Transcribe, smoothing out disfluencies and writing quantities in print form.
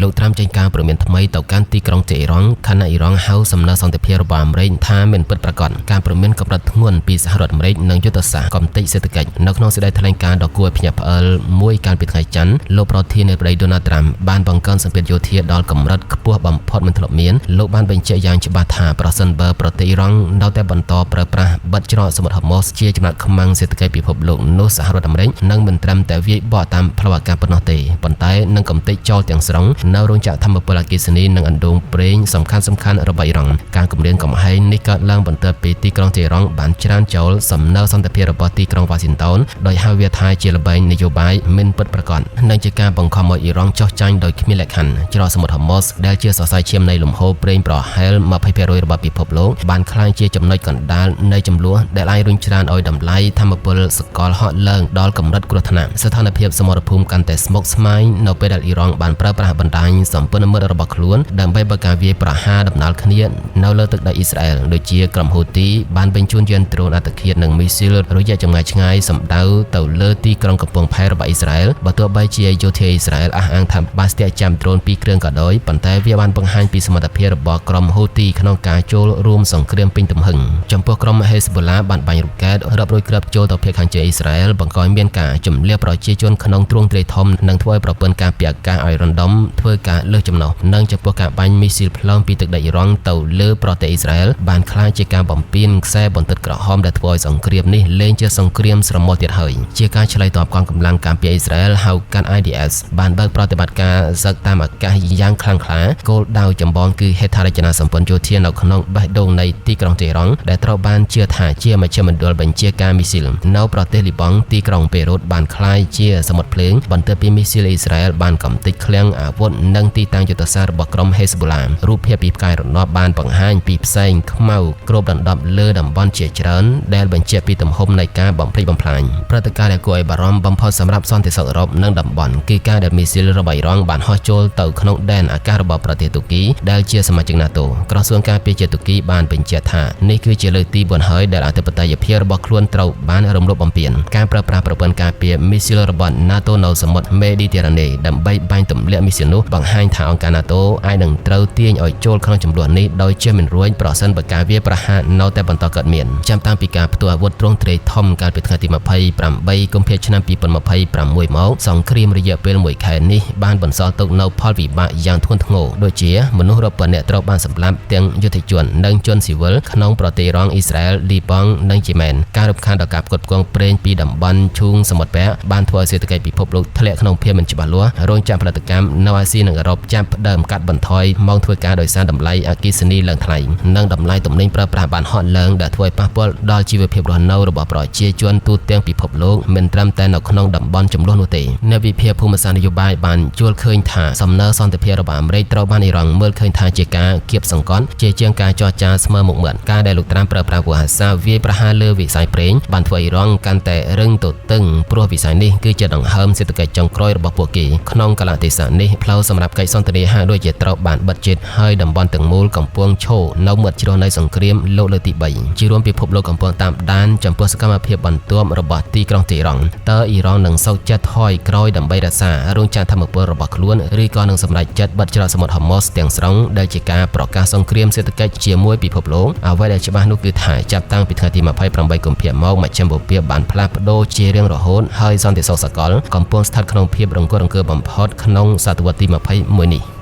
លោកត្រាំចេញការព្រមានថ្មីទៅកាន់ទីក្រុងអ៊ីរ៉ង់ខណៈអ៊ីរ៉ង់ហៅសំណើសន្តិភាពរបស់អាមេរិកថាមិនពិតប្រាកដការព្រមានកម្រិតធ្ងន់ពីសហរដ្ឋអាមេរិកនិងយុទ្ធសាស្ត្រកំទេចសេដ្ឋកិច្ចនៅក្នុងសេចក្តីថ្លែងការណ៍ដ៏គួរឲ្យភ្ញាក់ផ្អើលមួយកាលពីថ្ងៃច័ន្ទលោកប្រធានាធិបតី Donald Trump បានបង្កើនសម្ពាធយោធាដល់កម្រិតខ្ពស់បំផុតមិនធ្លាប់មានលោកបានបញ្ជាក់យ៉ាងច្បាស់ថាប្រសិនបើប្រទេសអ៊ីរ៉ង់នៅតែបន្តប្រើប្រាស់បិទច្រកសមុទ្រហូម៉ូសជាចំណាត់ខ្មាំងសេដ្ឋកិច្ចពិភពលោកនោះសហរដ្ឋអាមេរិកនឹងមិនត្រឹមតែវាយបកតាមផ្លូវអាកាសប៉ុណ្ណោះទេប៉ុន្តែនឹងកំទេចចោលទាំងស្រុងនៅរោងចក្រថាមពលអគ្គិសនីនិងអណ្ដូងប្រេងសំខាន់ៗរបស់អ៊ីរ៉ង់ការគម្រាមកំហែងនេះកើតឡើងបន្ទាប់ពីទីក្រុងអ៊ីរ៉ង់បានច្រានចោលសំណើសន្តិភាពរបស់ទីក្រុងវ៉ាស៊ីនតោនដោយហៅវាថាជាល្បែងនយោបាយមិនពិតប្រាកដនិងជាការបង្ខំឲ្យអ៊ីរ៉ង់ចុះចាញ់ដោយគ្មានលក្ខខណ្ឌច្រកសមុទ្រហូម៉ូសដែលជាសរសៃឈាមនៃលំហូរប្រេងប្រហែល 20% របស់ពិភពលោកបានក្លាយជាចំណុចកណ្ដាលនៃចំនួនដែលអាចរុញច្រានឲ្យតម្លៃថាមពលសកលហក់ឡើងដល់កម្រិតគ្រោះថ្នាក់ស្ថានភាពសមរភូមិកាន់តែស្មុគស្មាញនៅពេលដែលអ៊ីរ៉ង់បានប្រើប្រាស់បណ្ដាញសម្ព័ន្ធមិត្តរបស់ខ្លួនដើម្បីបើកការវាយប្រហារដំណាលគ្នានៅលើទឹកដីអ៊ីស្រាអែលដូចជាក្រុមហ៊ូទីបានបញ្ជូនយានដ្រូនអត្តឃាតនិងមីស៊ីលរយៈចម្ងាយឆ្ងាយសម្ដៅទៅលើទីក្រុងកំពង់ផែរបស់អ៊ីស្រាអែលបើទោះបីជាយោធាអ៊ីស្រាអែលអះអាងថាបានស្ទាក់ចាប់ដ្រូន2គ្រឿងក៏ដោយប៉ុន្តែវាបានបង្ហាញពីសមត្ថភាពរបស់ក្រុមហ៊ូទីក្នុងការចូលរួមសង្គ្រាមពេញទំហឹងចំពោះក្រុមហេសបូឡាបានបាញ់រ៉ុកែតរាប់រយគ្រាប់ចូលទៅភាគខាងជើងអ៊ីស្រាអែលបង្កឲ្យមានការជំនះប្រជាជនក្នុងទ្រង់ទ្រាយធំនិងធ្វើឲ្យប្រព័ន្ធការពារអាកាសឲ្យរំដំធ្វើការលើសចំណុះនិងចំពោះការបាញ់មីស៊ីលផ្លូវពីទឹកដីអ៊ីរ៉ង់ទៅលើប្រទេសអ៊ីស្រាអែលបានក្លាយជាការបំពេញខ្សែបន្ទាត់ក្រហមដែលធ្វើឲ្យសង្គ្រាមនេះលែងជាសង្គ្រាមស្រមោលទៀតហើយជាការឆ្លើយតបកងកម្លាំងការពារអ៊ីស្រាអែលហៅកាត់ IDF បានបើកប្រតិបត្តិការសឹកតាមអាកាសយ៉ាងខ្លាំងក្លាគោលដៅចម្បងគឺហេដ្ឋារចនាសម្ព័ន្ធយោធានៅក្នុងបេះដូងនៃទីក្រុងអ៊ីរ៉ង់ដែលត្រូវបានជឿថាជាមជ្ឈមណ្ឌលបញ្ជាការមីស៊ីលនៅប្រទេសលីបង់ទីក្រុងបេរូតបានក្លាយជាសមុទ្រភ្លើងបន្ទាប់ពីមីស៊ីលអ៊ីស្រាអែលបានកំទេចឃ្លាំងអាវុធនិងទីតាំងយុទ្ធសាស្ត្ររបស់ក្រុមហេសបូឡារូបភាពពីផ្កាយរណបបានបង្ហាញពីផ្សែងខ្មៅគ្របដណ្ដប់លើតំបន់ជាច្រើនដែលបញ្ជាក់ពីទំហំនៃការបំផ្លិចបំផ្លាញព្រឹត្តិការណ៍ដែលគួរឲ្យបារម្ភបំផុតសម្រាប់សន្តិសុខអឺរ៉ុបនិងតំបន់គឺការដែលមីស៊ីលរបស់អ៊ីរ៉ង់បានហោះចូលទៅក្នុងដែនអាកាសរបស់ប្រទេសទូគីដែលជាសមាជិក NATO ក្រសួងការពារជាតិទូគីបានបញ្ជាក់ថានេះគឺជាលើកទី4ហើយដែលអធិបតេយ្យភាពរបស់ខ្លួនត្រូវបានរំលោភបំពានការប្រើប្រាស់ប្រព័ន្ធការពារមីស៊ីលរបស់ NATO នៅសមុទ្រមេឌីទែរ៉ាណេដើម្បីបាញ់ទម្លាក់មីស៊ីលនោះបង្ហាញថាអង្គការ NATO អាចនឹងត្រូវទាញឲ្យចូលក្នុងចំនួននេះដោយជាមិនរួចប្រសិនបើការវាយប្រហារនៅតែបន្តកើតមានចាំតាំងពីការផ្ទុះអាវុធទ្រង់ទ្រាយធំកាលពីថ្ងៃទី28 កុម្ភៈឆ្នាំ2026មកសង្គ្រាមរយៈពេល1ខែនេះបានបន្សល់ទុកនូវផលវិបាកយ៉ាងធ្ងន់ធ្ងរដូចជាមនុស្សរាប់ពាន់នាក់ត្រូវបានសម្លាប់ទាំងយុទ្ធជននិងជនស៊ីវិលក្នុងប្រទេសអ៊ីរ៉ង់អ៊ីស្រាអែលលីបង់និងយេម៉ែនការរំខានដល់ការផ្គត់ផ្គង់ប្រេងពីតំបន់ឈូងសមុទ្រពាក់បានធ្វើឲ្យសេដ្ឋកិច្ចពិភពលោកធ្លាក់ក្នុងភាពមិនច្បាស់លាស់រោងចក្រផលិតកម្មនៅអាស៊ីនិងអឺរ៉ុបចាប់ផ្ដើមកាត់បន្ថយម៉ោងធ្វើការដោយសារតម្លៃអគ្គិសនីឡើងថ្លៃនិងតម្លៃទំនិញប្រើប្រាស់បានហក់ឡើងដែលធ្វើឲ្យប៉ះពាល់ដល់ជីវភាពរស់នៅរបស់ប្រជាជនទូទាំងពិភពលោកមិនត្រឹមតែនៅក្នុងតំបន់ចំនួននោះទេអ្នកវិភាគភូមិសាស្ត្រនយោបាយបានជួលឃើញថាសំណើសន្តិភាពរបស់អាមេរិកត្រូវបានអ៊ីរ៉ង់មើលឃើញថាជាការគៀបសង្កត់ជាងការចរចាស្មើមុខមាត់ការដែលលោកត្រាំប្រើប្រាស់វោហារសាវាយប្រហារលើវិស័យប្រេងបានធ្វើឲ្យអ៊ីរ៉ង់កាន់តែរឹងទទឹងព្រោះវិស័យនេះគឺជាដង្ហើមសេដ្ឋកិច្ចចុងក្រោយរបស់ពួកគេក្នុងកាលៈទេសៈនេះផ្លូវសម្រាប់កិច្ចសន្ទនាហាក់ដូចជាត្រូវបានបិទជិតហើយតំបន់ទាំងមូលកំពុងឈរនៅមាត់ជ្រោះនៃសង្គ្រាមលោកលើកទី3ជារួមពិភពលោកកំពុងតាមដានចំពោះសកម្មភាពបន្ទាប់របស់ទីក្រុងអ៊ីរ៉ង់តើអ៊ីរ៉ង់នឹងសោកចិត្តថយក្រោយដើម្បីរក្សារោងចក្រថាមពលរបស់ខ្លួនឬក៏នឹងសម្រេចចិត្តបិទច្រកសមុទ្រហូម៉ូសទាំងស្រុងដែលជាការប្រកាសសង្គ្រាមសេដ្ឋកិច្ចជាមួយពិភពលោកអ្វីដែលច្បាស់នោះគឺថាចាប់តាំងពីថ្ងៃទី28 កុម្ភៈមកមជ្ឈមបូព៌ាបានផ្លាស់ប្ដូរជារៀងរហូតហើយសន្តិសុខសកលកំពុងស្ថិតក្នុងភាពរង្គោះរង្គើបំផុតក្នុងសតវត្សទី21នេះ